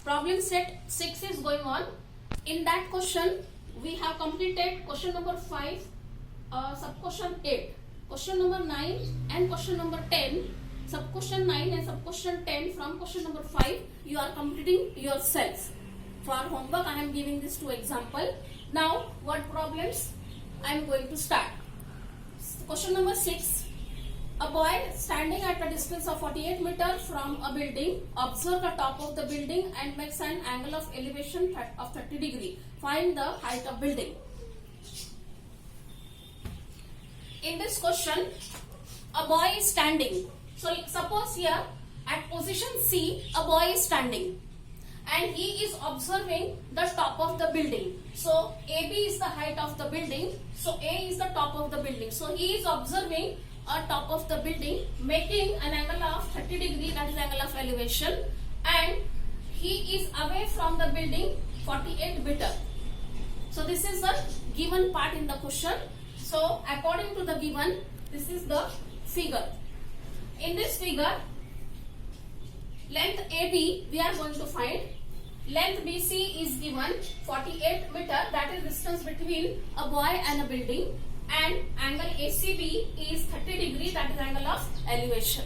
Problem set 6 is going on. In that question, we have completed question number 5, sub question 8, question number 9 and question number 10. Sub question 9 and sub question 10 from question number 5 you are completing yourself. For homework I am giving this two example. Now what problems I am going to start. Question number 6. A boy standing at a distance of 48 meters from a building observes the top of the building and makes an angle of elevation of 30 degree. Find the height of building. In this question, a boy is standing. So suppose here at position C, a boy is standing and he is observing the top of the building. So AB is the height of the building. So A is the top of the building. So he is observing a top of the building making an angle of 30 degree, that is angle of elevation, and he is away from the building 48 meter. So this is the given part in the question. So according to the given, this is the figure. In this figure, length AB we are going to find. Length BC is given 48 meter, that is distance between a boy and a building, and angle ACB is 30 degree, that is angle of elevation.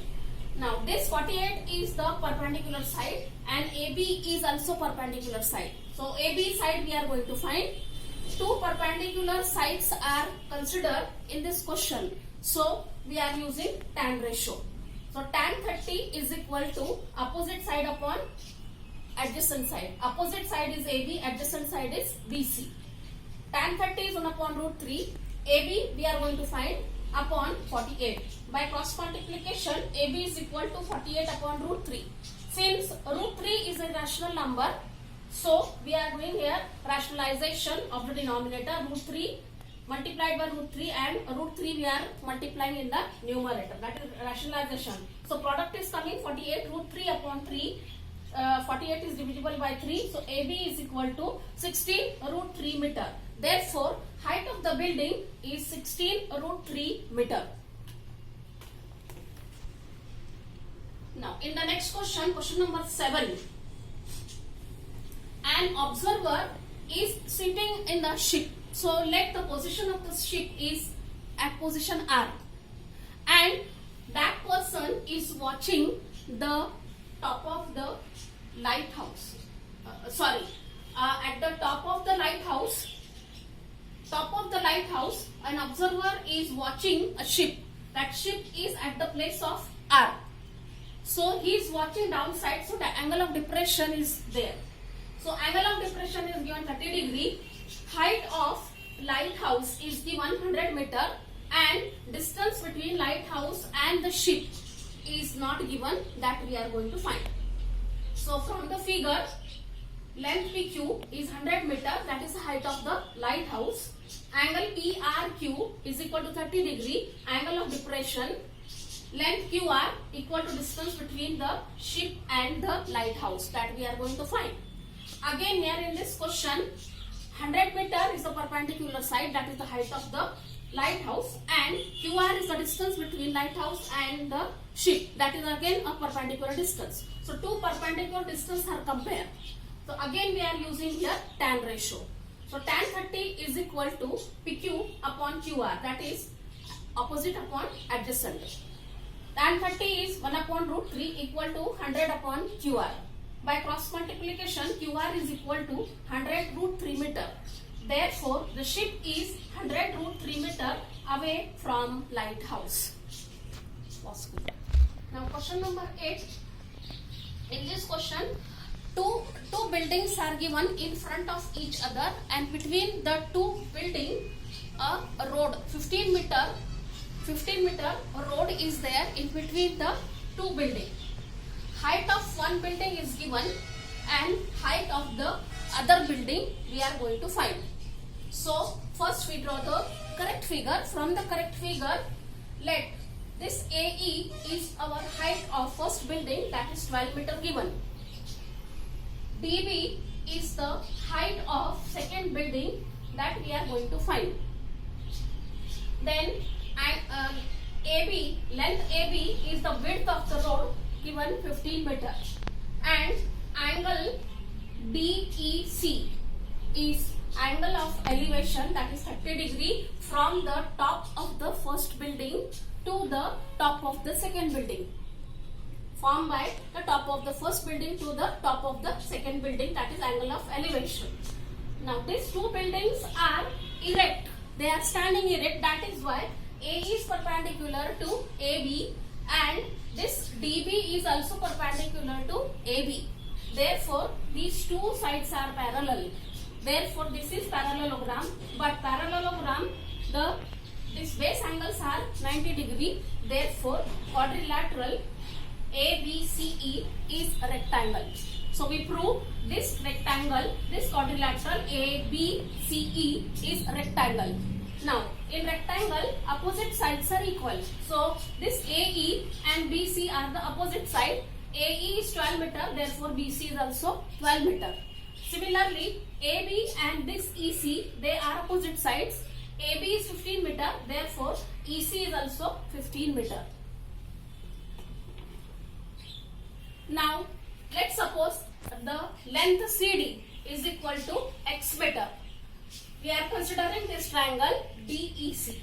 Now this 48 is the perpendicular side and AB is also perpendicular side. So AB side we are going to find. Two perpendicular sides are considered in this question. So we are using tan ratio. So tan 30 is equal to opposite side upon adjacent side. Opposite side is AB, adjacent side is BC. Tan 30 is 1 upon root 3. AB we are going to find upon 48. By cross multiplication, AB is equal to 48 upon root 3. Since root 3 is a rational number, so we are doing here rationalization of the denominator. Root 3 multiplied by root 3 and root 3 we are multiplying in the numerator. That is rationalization. So product is coming 48 root 3 upon 3. 48 is divisible by 3. So AB is equal to 16 root 3 meter. Therefore, height of the building is 16 root 3 meter. Now, in the next question, question number 7. An observer is sitting in the ship. So, let the position of the ship is at position R. And that person is watching the top of the lighthouse. At the top of the lighthouse, an observer is watching a ship. That ship is at the place of R. So he is watching downside, so the angle of depression is there. So angle of depression is given 30 degree. Height of lighthouse is given 100 meter and distance between lighthouse and the ship is not given, that we are going to find. So from the figure, length PQ is 100 meter, that is the height of the lighthouse. Angle PRQ is equal to 30 degree, angle of depression. Length QR equal to distance between the ship and the lighthouse, that we are going to find. Again here in this question, 100 meter is the perpendicular side, that is the height of the lighthouse, and QR is the distance between lighthouse and the ship, that is again a perpendicular distance. So two perpendicular distance are compared. So again we are using here tan ratio. So tan 30 is equal to PQ upon QR, that is opposite upon adjacent. Tan 30 is 1 upon root 3 equal to 100 upon QR. By cross multiplication, QR is equal to 100 root 3 meter. Therefore, the ship is 100 root 3 meter away from lighthouse. Now question number 8. In this question, two buildings are given in front of each other, and between the two buildings a road 15 meter road is there in between the two buildings. Height of one building is given and height of the other building we are going to find. So first we draw the correct figure. From the correct figure, let this AE is our height of first building, that is 12 meter given. DB is the height of second building, that we are going to find. Then AB, length AB is the width of the road given 15 meters, and angle DEC is angle of elevation, that is 30 degree from the top of the first building to the top of the second building, formed by the top of the first building to the top of the second building, that is angle of elevation. Now these two buildings are erect, they are standing erect, that is why A is perpendicular to AB and this DB is also perpendicular to AB. Therefore these two sides are parallel. Therefore this is parallelogram, but parallelogram these base angles are 90 degree. Therefore quadrilateral ABCE is a rectangle. So we prove this rectangle, this quadrilateral ABCE is a rectangle. Now in rectangle opposite sides are equal. So this AE and BC are the opposite side. AE is 12 meter, therefore BC is also 12 meter. Similarly AB and this EC, they are opposite sides. AB is 15 meter, therefore EC is also 15 meter. Now let's suppose the length CD is equal to x meter. We are considering this triangle DEC.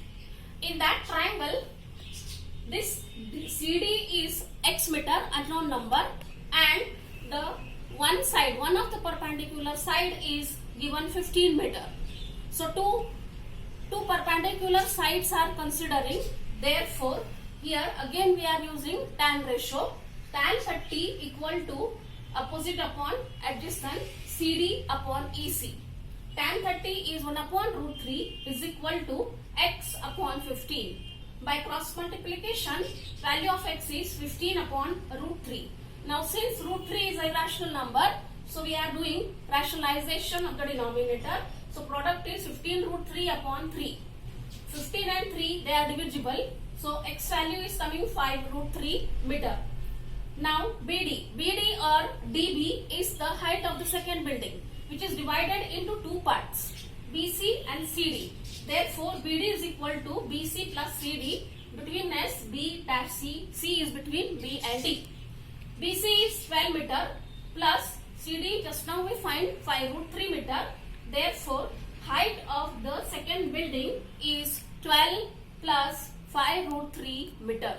In that triangle, this CD is x meter, unknown number, and the one of the perpendicular side is given 15 meter. So two perpendicular sides are considering. Therefore here again we are using tan ratio. Tan 30 equal to opposite upon adjacent CD upon EC. Tan 30 is 1 upon root 3 is equal to x upon 15. By cross multiplication, value of x is 15 upon root 3. Now since root 3 is a rational number, so we are doing rationalization of the denominator. So product is 15 root 3 upon 3. 15 and 3, they are divisible. So x value is coming 5 root 3 meter. Now BD or DB is the height of the second building, which is divided into two parts, BC and CD. Therefore BD is equal to BC plus CD. Between S, B dash C, C is between B and D. BC is 12 meter plus CD, just now we find 5 root 3 meter. Therefore height of the second building is 12 plus 5 root 3 meter.